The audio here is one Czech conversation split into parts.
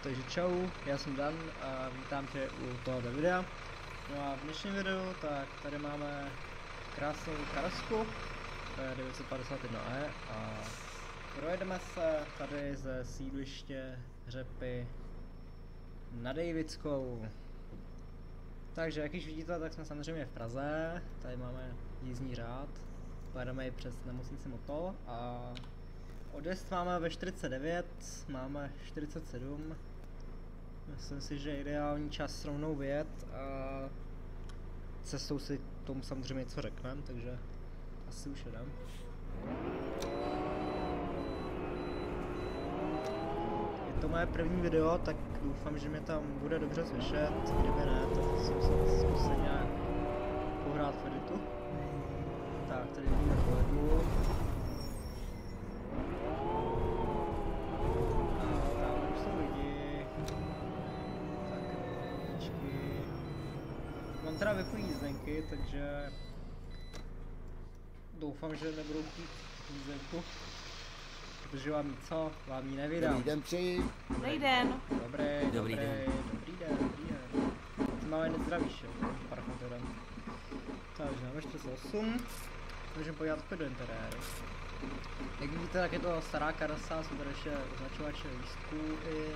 Takže čau, já jsem Dan a vítám tě u tohoto videa. No a v dnešním videu tak tady máme krásnou karosku P951E a projedeme se tady ze sídliště Řepy na Davidskou. Takže jak již vidíte, tak jsme samozřejmě v Praze, tady máme jízdní řád, pojedeme i přes nemocnici Motol a odjezd máme ve 49, máme 47, myslím si, že je ideální čas rovnou vyjet a cestou si tomu samozřejmě něco řekneme, takže asi už jedem. Je to moje první video, tak doufám, že mě tam bude dobře slyšet, kdyby ne, tak jsem se zkusil nějak pohrát v editu. Tak, tady vidíme kolegu. Mám teda vypnutý jízdenky, takže doufám, že nebudou chtít jízdenku, protože vám jí co? Vám jí nevydám. Dobrý den přeji. Dobrý den. Dobrý den. Ty máme nezdravíš, jo? Parkour. Takže máme 48. Můžeme podívat opět do interiéru. Jak vidíte, tak je to stará karosa, jsou tady ještě označovače lístků i...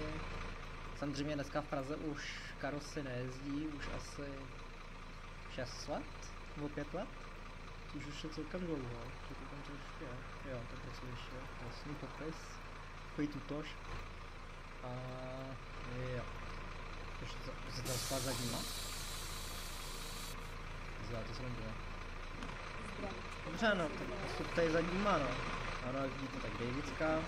Samozřejmě dneska v Praze už karosy nejezdí, už asi 6 let? Nebo 5 let? Což už je celkem dlouho, to tam to ještě je. Jo, tak to ještě je vlastní popis. Takový tutož. A jo. Ještě to se to rozpát zadníma? Zlá, to se nám dělá. Dobře, no, tak postup tady zadníma, no. Ano, jak vidíte, tak Davidská. Já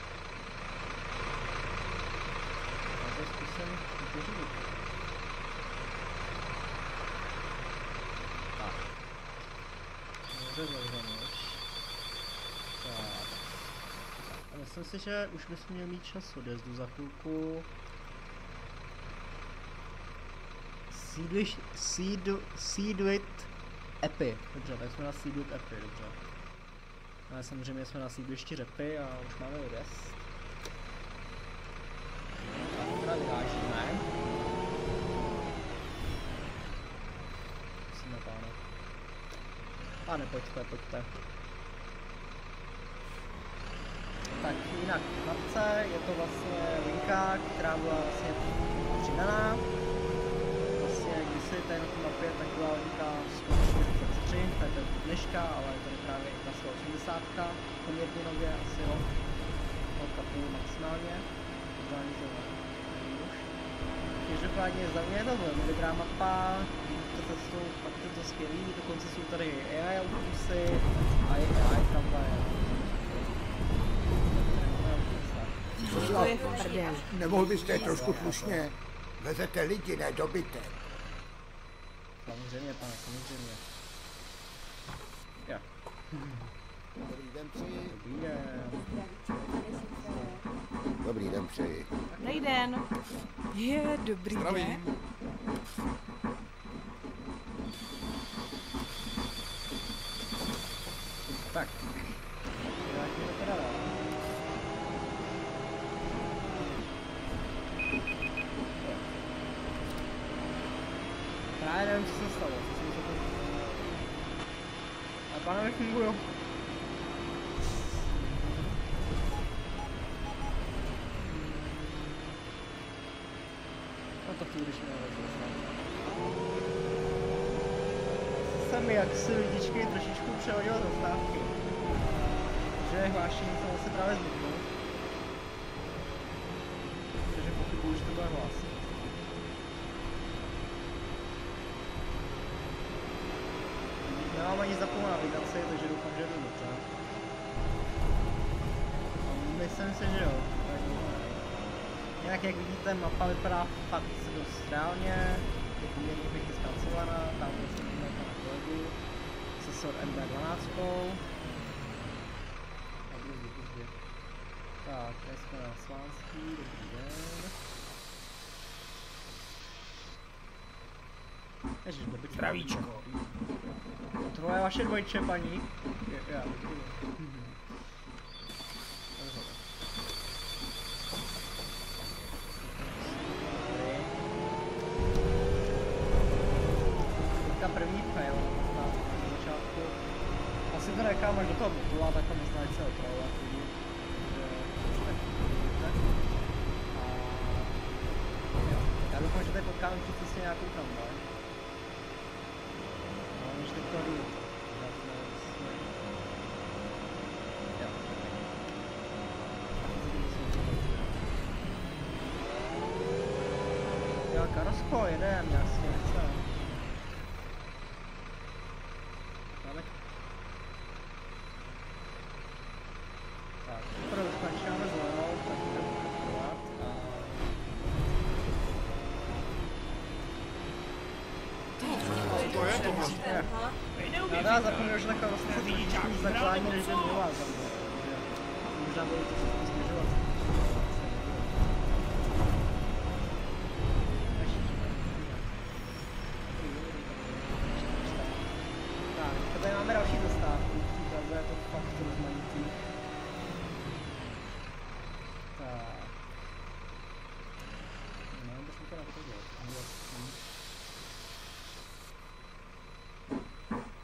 to zkusím vyřešit. Tak. Může zavřenout. Tak. A myslím si, že už bychom měli mít čas odjezdu za chvilku. Seedwit Epy. Dobře, tak jsme na Seedwit Epy, dobře. Ale samozřejmě jsme na sídlišti Řepy a už máme odjezd. A teda vyrážíme. Musíme, páne. Pane, pojďte. Tak jinak v mapce je to vlastně linka, která byla vlastně přidaná. Vlastně kdysi tady na té mapě tak byla linka 143, to je to dneška, ale tady právě i ta 180, poměrně nově asi rok půl maximálně. Možná to nevím už. Každopádně za mě je to velmi dobrá mapa, vidíte cestou, fakt je to skvělý, dokonce jsou tady AI autobusy a i AI tramvaje. To je prdel. Nemohl byste trošku slušně? Vezete lidi, ne dobytek. Samozřejmě, pane, samozřejmě. Jo. Dobrý den přeji. Dobrý den. Dobrý den přeji. Dobrý den. Je, dobrý den. Tak. Jak je to teda dál? Právě nevím, co se stalo, co jsem se to... A pane, nefunguju. No to chvíli, když mě jsem jak si lidičky trošičku přehodil zastávky. Že hlášení jsem asi právě zvyklou. Takže pochybuji, že to bude hlásit. Nemám ani zapomněl navigaci, takže doufám, že je to dobře. Myslím si, že jo. Jinak jak vidíte, mapa vypadá fakt dost reálně, je poměrně pěkně zpracovaná, tam vlastně vidíme pana kolegu se SOR MB12. Tak, tady jsme na Slánský, dobrý den. Ježiš, dobyčka. Zdravíčko. To je vaše dvojče, paní. Já. první fail na začátku. Asi to nechám až do toho botu a takhle možná se opravovat lidi. Takže tak vidíte. A jo, já doufám, že tady potkáme přesně nějakou tramvaj. No, než teď kladu. Jo, Karasko, jedem, jasně, chce. Máme... Tak, super, už končíme zelenou, tak budeme pokračovat a... To je to vlastně. Já zapomněl, že takhle vlastně se víc zaklání, než je nová za mnou. Možná bylo to všechno směřovat. Tak, tady máme další zastávku, příklad je to fakt rozmanitý. Tak. No, bychom to napovědět.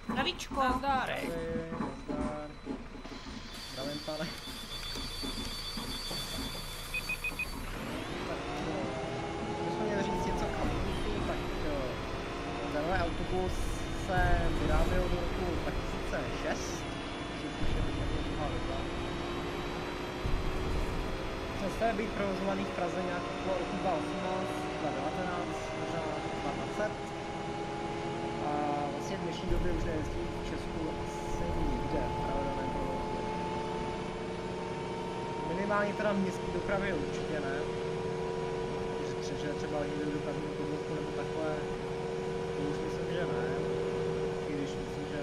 Zdravíčko. Nazdárek. Nazdár. Zdravím, pane. Tak bychom měli říct něco k autobusu, tak tenhle autobus se vyráběl do roku 2006, což je dlouhá doba. Přestal být provozovaný v Praze nějak okolo roku 2018, 2019, možná 2020. A vlastně v dnešní době už nejezdí v Česku asi nikde v pravidelném provozu. Minimálně teda v městské dopravě určitě ne. Že třeba někde do dopravního podniku nebo takhle, to už myslím, že ne. I když myslím, že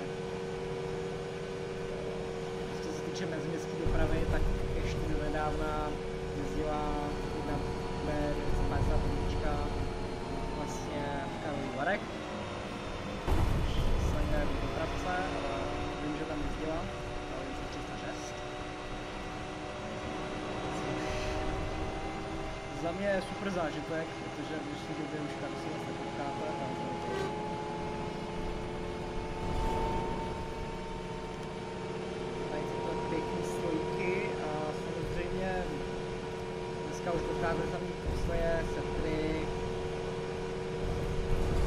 co se týče meziměstské dopravy, tak ještě do nedávna jezdila jedna B251 vlastně v Karlových Varech. Do dopravce, ale vím, že tam jezdila, ale jezdila 306. Za mě je super zážitek, protože v dnešní době už karosu vlastně potkáte a tady jsou to pěkný stojky a samozřejmě dneska už dokážete tam mít posleje, setry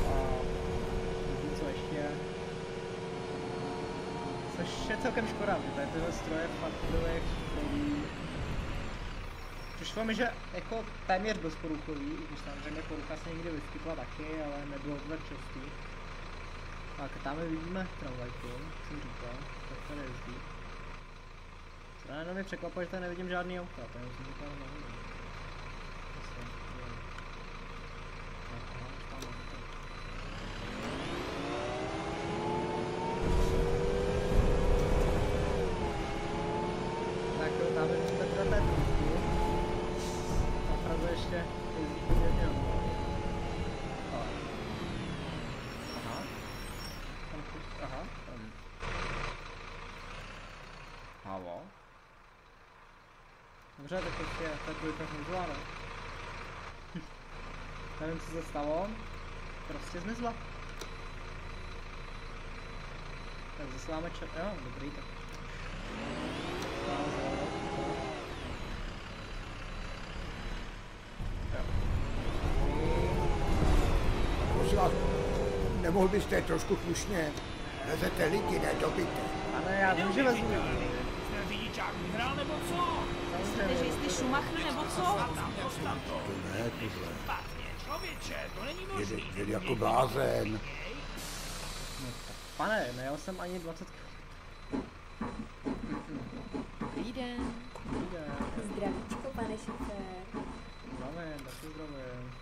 a nevím co ještě. Což je celkem škoda, že tady tyhle stroje fakt byly chudý. Přišlo mi, že jako téměř bezporuchový, když samozřejmě porucha se někdy vyskytla taky, ale nebylo to tak častý. Tak tam vidíme tramvajku, jsem říkal, tak tady jezdí. Co jenom mě překvapuje, že tady nevidím žádný auta, tady jsem říkal nevidím. Dobře, tak prostě takový to zmizla, no. Nevím, co se stalo. Prostě zmizla. Tak zasláme jo, dobrý, tak. Jo. Prosím vás, nemohl byste trošku slušně? Vezete lidi, ne dobytek. Ano, já vím, že vezmu. Řidičák vyhrál nebo co? Myslíte, že jste Schumacher nebo co? To ne, tohle. Špatně, člověče, to není možný. Jede jako blázen. No, pane, nejel jsem ani 20 km. Dobrý den. Dobrý den. Zdravíčko, pane šofér. Zdravím, taky zdravím.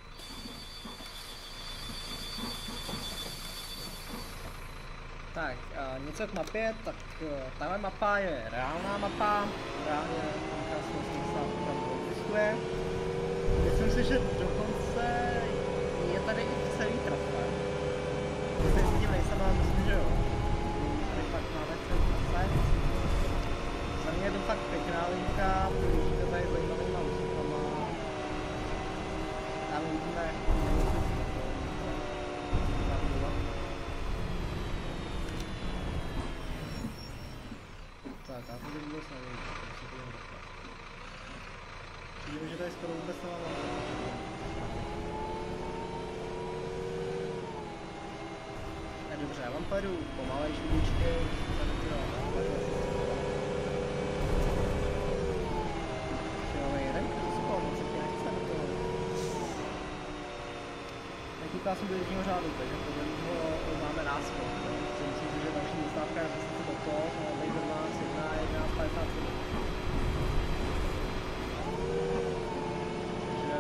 Tak, něco k mapě, tak tahle mapa je reálná mapa, reálně nějaká smysl tam existuje. Myslím si, že dokonce je tady i celý trasa. Když se s tím nejsem, ale myslím, že jo. Tady fakt máme celý trasa. Za mě je to fakt pěkná linka, projíždíte tady zajímavýma úsekama. Tam vidíme já to vůbec nevím, jak se to jen dostat. Vidím, že tady skoro vůbec nemám dobře, já vám pojedu pomalejší uličky, tady ty Nekýká jsem do jízdního řádu, takže podle něho máme náskok, takže myslím si, že další zastávka je vlastně do toho, Labour 12, 11.57. Takže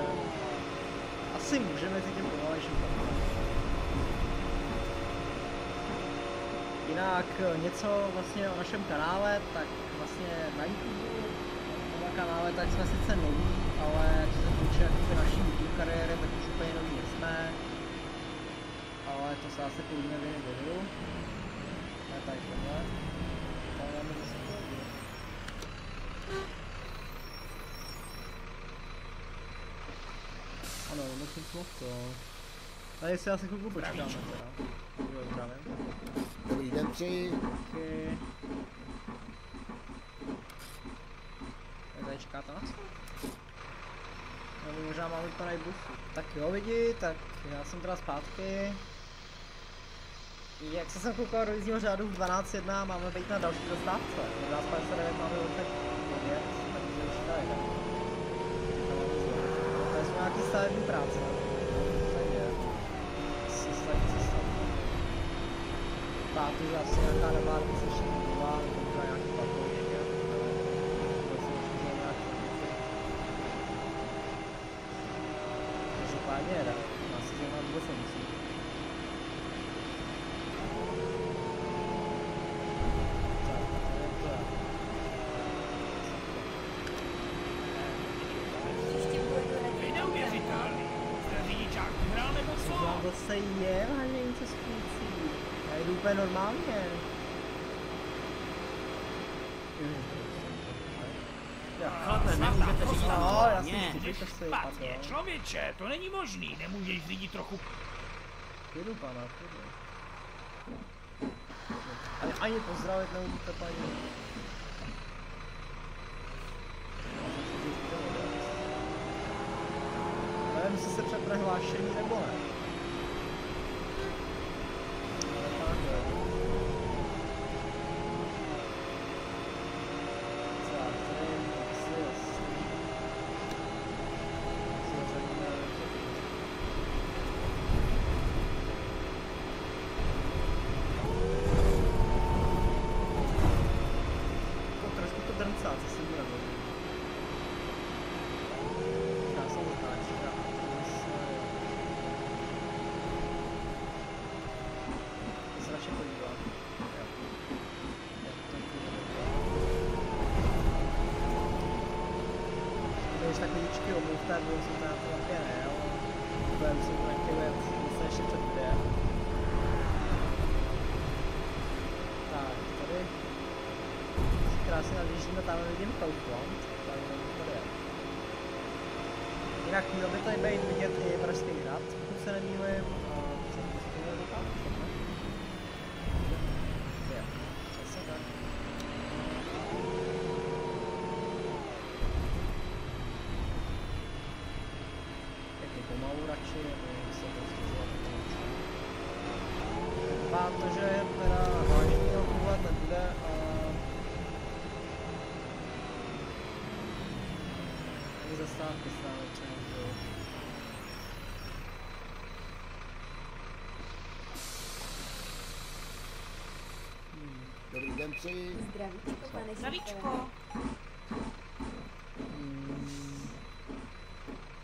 asi můžeme si tím pomalejším tempem. Jinak něco vlastně o našem kanále, tak vlastně na YouTube, na kanále, tak jsme sice noví, ale co se týče jakoby naší YouTube kariéry, tak už úplně noví nejsme. Ale to se asi povíme v jiném videu. A tady tohle. Tady máme zase to. Ano, musím to. Tady si asi chvilku počkáme teda. Dobrý den přeji. Okay. Tady čekáte na co? No, možná mám vypadat busu. Tak jo lidi, tak já jsem teda zpátky. Jak jsem koukal do jízdního řádu v 12.1, máme být na další zastávce. V 12.59 máme opět oběd, takže už tady jde. Tady jsou nějaký stavební práce. Tady je. Cesta. Pátu, že asi nějaká nevládka se ještě budová, nebo možná nějaký parkoviště. Každopádně jede. Nás se zajímá vůbec nemusí. Zase je, ale něco spící. Já jdu úplně normálně. Chlape, nemůžete říct tam no, já špatně. jsem si Špatně, člověče, to není možný, nemůžeš lidi trochu... Jdu, pana, ani pozdravit neumíte, paní. Nevím, jestli se přepne hlášení nebo ne. Takovýčky omluvte, bylo jsem to na to také ne, jo. Budeme si to nějaký věc, zase ještě před videem. Tak, tady si krásně nadjíždíme, tam vidím Kaufland, tady je. Jinak měl by tady být vidět i Pražský hrad, pokud se nemýlím, a co se to měl dokážet, ne? Jo, přesně tak. Pomalu radši, aby se to zkušovat protože teda vážnýho pohled nebude a ani zastávky stále čas, jo. Dobrý den přeji. Zdravíčko, pane Zdravíčko.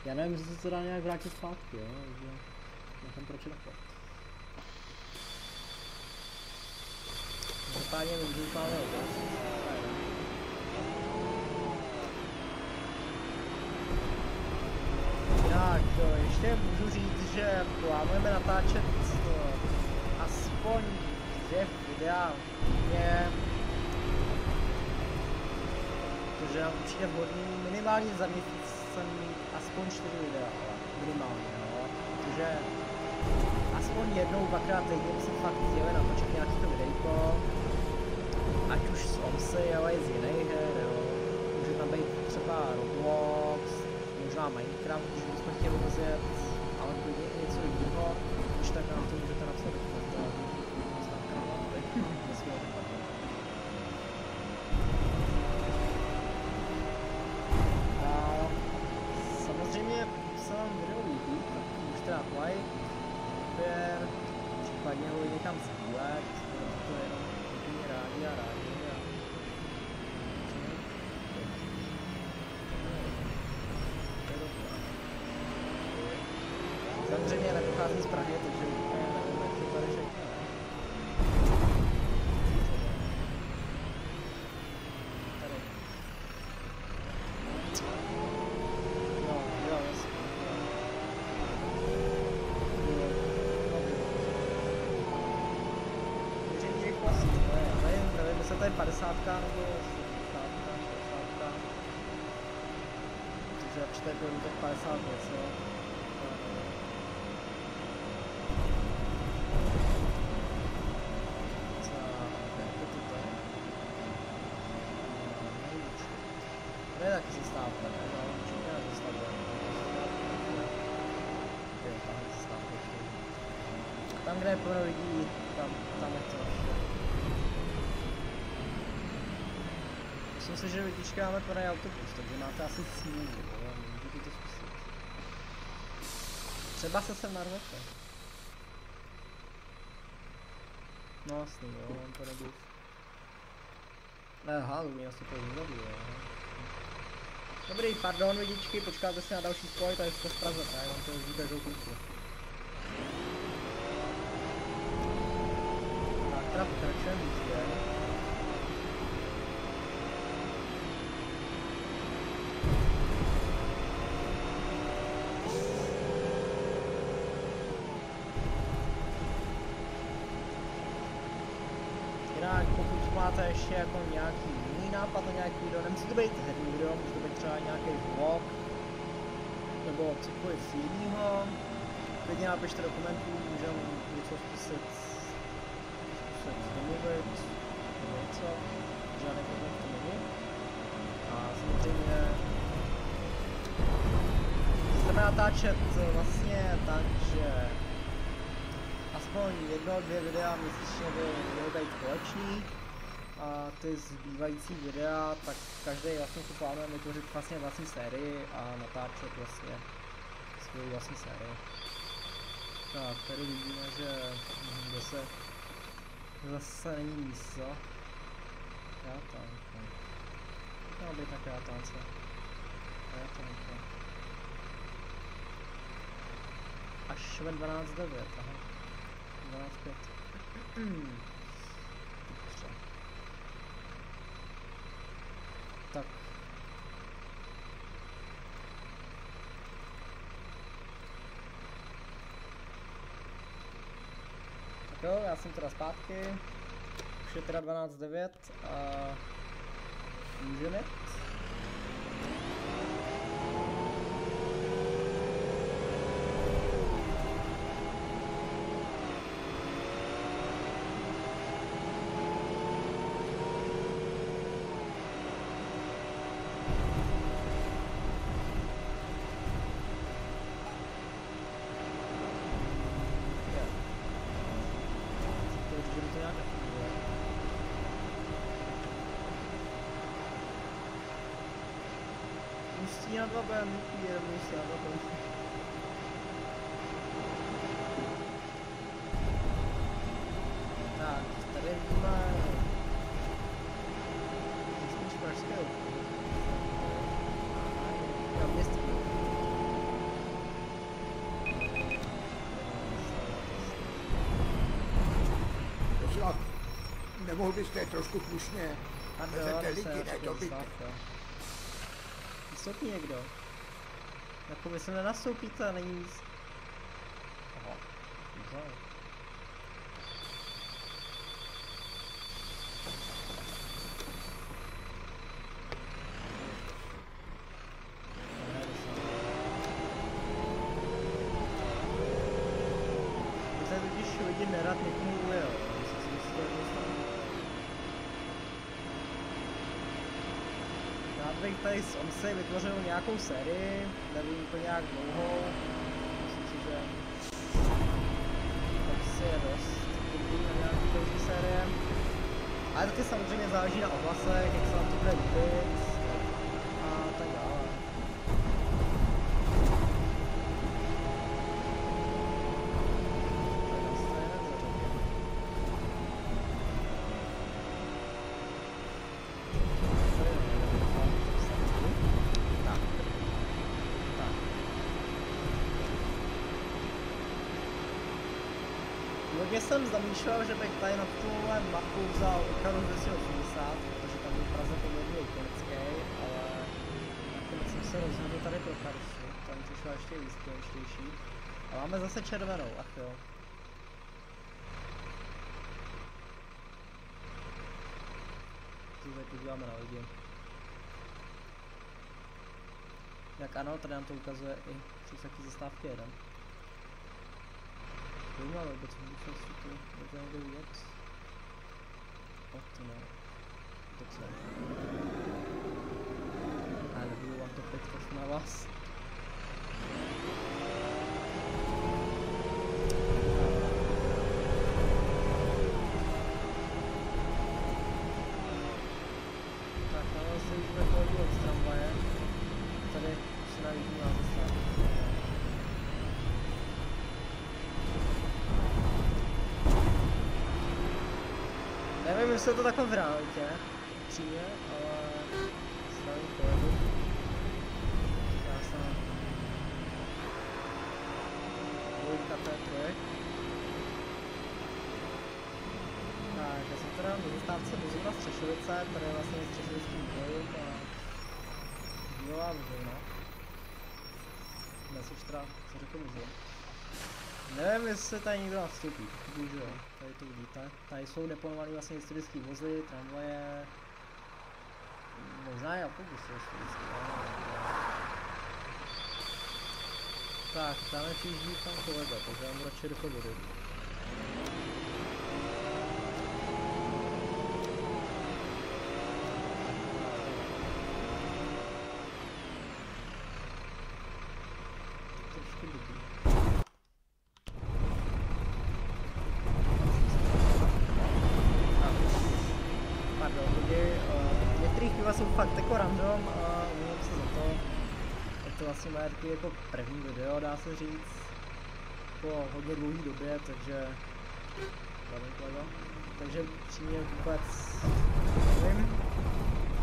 Já nevím, jestli se to dá nějak vrátit zpátky, jo, takže nechám proč takhle. Každopádně mi můžu pálé tak, ještě můžu říct, že plánujeme natáčet aspoň 2 videa týdně, protože nám určitě vhodný minimálně za měsíc jsem mít aspoň 4 videa, ale minimálně, jo, protože aspoň jednou, dvakrát týdně si fakt chtěli natočit nějaký to videjko, ať už z OMSy, ale i z jiných her, jo. Může tam být třeba Roblox, možná Minecraft, když bychom chtěli rozjet, ale klidně i něco jiného, když tak nám to můžete napsat do komentářů. A samozřejmě se vám video líbí, tak můžete dát like, odběr, případně ho někam sdílet, to je jenom hodně rádi a rádi. Samozřejmě nepochází z Prahy, takže úplně nevím, jak to tady všechno je. Tady. No, jo, jasně. Měření rychlosti, to je, nevím, jestli to je 50 nebo 60. Takže určitě pojedu tak 50 něco. To je taky zastávka, ne? No, určitě ne zastavuje. Jo, tam je zastávka. Tam, kde je plno lidí, tam je to. Myslím si, že vytičkáme plný autobus, takže máte asi smůlu, jo? Můžete to zkusit. Třeba se sem narvete. No jasný, jo, on to nebude. Aha, mě asi to znovu, jo. Dobrý, pardon lidičky, počkáte si na další spoj, tady jste z Praze, tak vám to jezdí každou chvilku. Tak, teda pokračujeme víc, je. Jinak pokud máte ještě jako nějaký jiný nápad na nějaký video, nemusí to být herní video, může to být třeba nějaký vlog, nebo cokoliv jiného. Klidně napište do komentů, můžeme něco zkusit domluvit, nebo něco, žádný problém v tom není. A samozřejmě chceme natáčet vlastně tak, že aspoň 1-2 videa měsíčně by měly být koleční a ty zbývající videa, tak každý vlastně si plánujeme vytvořit vlastně vlastní sérii a natáčet vlastně svou vlastní sérii. Tak, tady vidíme, že zase není místo. Krátánka. Měla být na krátánce. Krátánka. Až ve 12:09, aha. 12:05. Dobře. Tak. Tak jo, já jsem teda zpátky. Už je teda 12:09 a můžeme jít. Ústí nad Labem, jedeme Ústí nad Labem. Tak, tady vidíme spíš pražské okolí. Na městě. Prosím vás, nemohl byste trošku slušně vezete lidi, ne to byte. Vystoupí někdo? Jako vy se nenastoupíte, není nic. Aha, dobře. Protože totiž lidi nerad někomu ujel, myslím si, že to je stane. bych tady on si vytvořil nějakou sérii, nevím úplně jak dlouhou, myslím si, že to je dost dobrý na nějaký další série. Ale taky samozřejmě záleží na ohlasech, jak se vám to bude líbit a tak dále. Původně jsem zamýšlel, že bych tady na tuhle mapu vzal Icaru 280, protože tam byl v Praze poměrně ikonický, ale nakonec jsem se rozhodl tady pro Karusu, tam přišla ještě víc ikoničtější. A máme zase červenou, ach jo. Tady podíváme na lidi. Jak ano, tady nám to ukazuje i přísaký zastávky 1. Zajímavé vůbec, můžu si to někde vidět. O, to ne. To co? Ale nebudu vám to pět na vás. Tak, ale se jdeme kolegy od tramvaje. Tady už se navíc má zastávky. Nevím, jestli je to takhle v realitě, přímě, ale stavím kolegu. Krásná dvojka T3. Tak, já jsem teda na zastávce Buzovna Střešovice, tady je vlastně Střešovický vývoj a Bílová Buzovna. Dnes už teda, co řekl muzeum. Nevím, jestli tady někdo nastoupí, bohužel jo, tady to vidíte. Tady jsou deponované vlastně historické vozy, tramvaje, možná i autobusy historické, tak, tam je přijíždí pan kolega, takže já mu radši rychle vodu. Trošku dobrý. Některé chvíle jsou fakt jako random a umím se za to. Je to vlastně moje takový jako první video, dá se říct, po hodně dlouhé době, takže přímě vůbec nevím,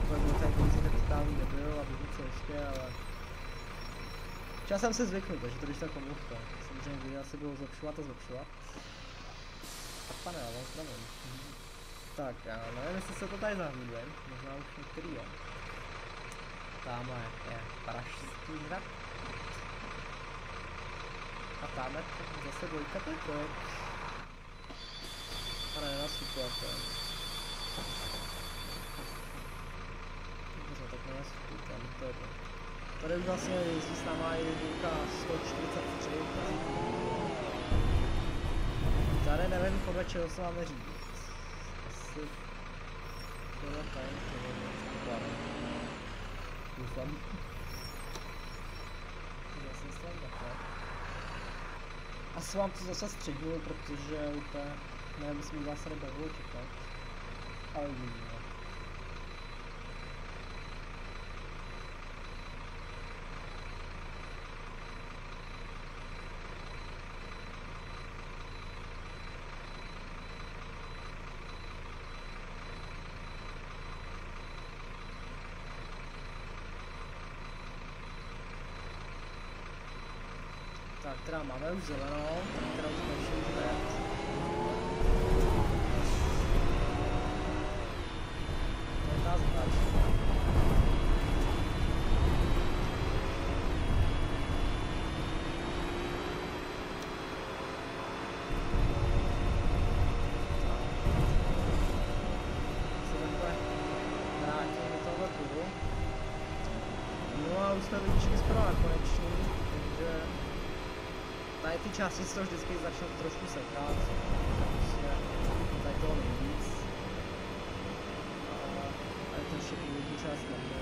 kolik tady policie tak totální nebyl a vůbec co ještě, ale časem se zvyknu, takže to když tak omluvka. Samozřejmě video asi bylo zlepšovat a zlepšovat. Tak pane, já vám zdravím. Tak, já nevím, jestli se to tady zahlíduje, možná už některý jo. Tamhle je Pražský hrad. A tamhle zase dvojka T3. A ne, nastupujete. Dobře, tak nenastupujte, ale to je to. Tady už vlastně jezdí s náma i dvojka 143. Tady nevím, podle čeho se máme řídit. Asi tohle tady, tohle doufám. Vlastně jsem takhle. Asi vám to zase středňuju, protože úplně nevím, jestli mi vás tady bavilo čekat. Ale uvidíme. Tak teda máme už zelenou, tak teda už končí už red. To je ta značka. Se takhle vrátím do tohle kruhu. No a už jsme vyšli zprava konečný, takže tady ty části se to vždycky začnou trošku sekat, prostě tady toho nejvíc. A tady to ještě původní část nebude.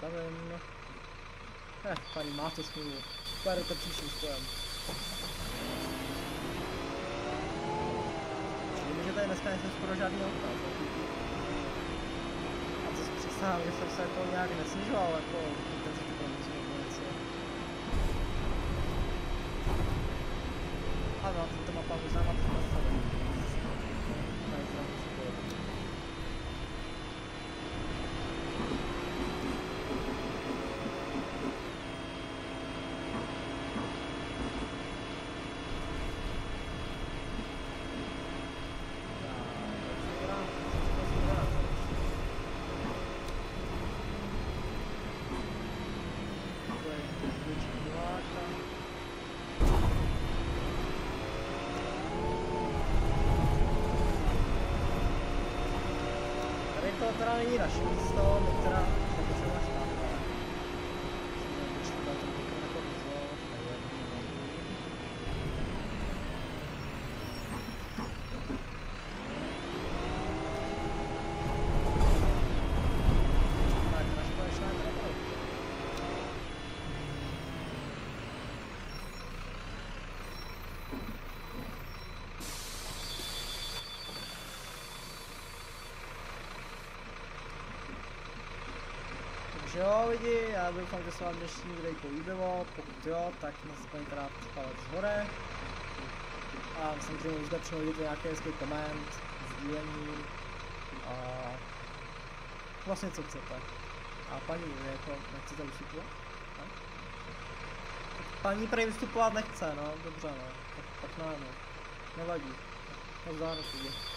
Zdravím. Paní máte smůlu. Pojedete příštím spojem. Vím, že tady dneska nejsem skoro žádný auta. A to si představám, že jsem se jako nějak nesnižoval jako intenzitu provozu nebo něco. Ano, tato mapa možná má to nastavený. Tady se nám musí pojedit. To teda není naše místo, my teda nepotřebujeme stát, ale když to tam někdo jako vyzval, tak naše konečná trapa. Takže jo lidi, já doufám, že se vám dnešní videjko líbilo, pokud jo, tak nezapomeňte dát palec hore. A samozřejmě můžete přihodit nějaký hezký koment, sdílení a vlastně co chcete. A paní, vy jako nechcete vystupovat? Ne? Paní prej vystupovat nechce, no, dobře no, tak ne, no, nevadí, nazdár lidi.